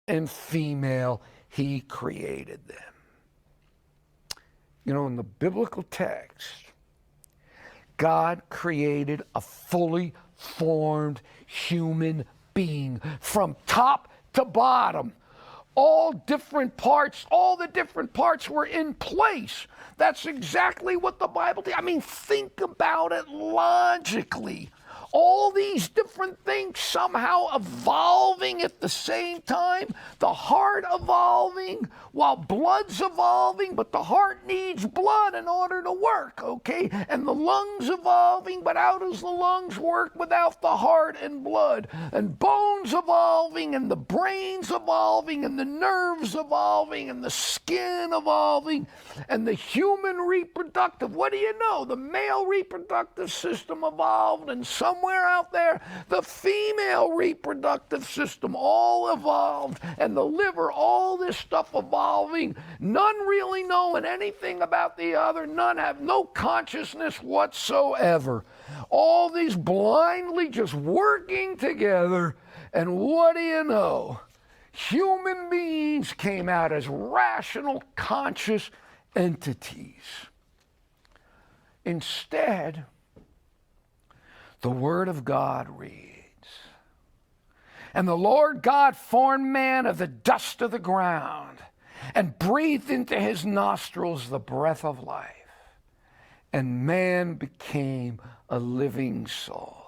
and female, he created them. You know, in the biblical text, God created a fully formed human being from top to bottom. All different parts, all the different parts were in place. That's exactly what the Bible did. I mean, think about it logically. All these different things somehow evolving at the same time. The heart evolving while blood's evolving, but the heart needs blood in order to work, okay? And the lungs evolving, but how does the lungs work without the heart and blood? And bones evolving, and the brains evolving, and the nerves evolving, and the skin evolving, and the human reproductive. What do you know? The male reproductive system evolved, and somewhere out there, the female reproductive system all evolved, and the liver, all this stuff evolving, none really knowing anything about the other, none have no consciousness whatsoever. All these blindly just working together, and what do you know? Human beings came out as rational, conscious entities. Instead, the Word of God reads, "And the Lord God formed man of the dust of the ground, and breathed into his nostrils the breath of life, and man became a living soul."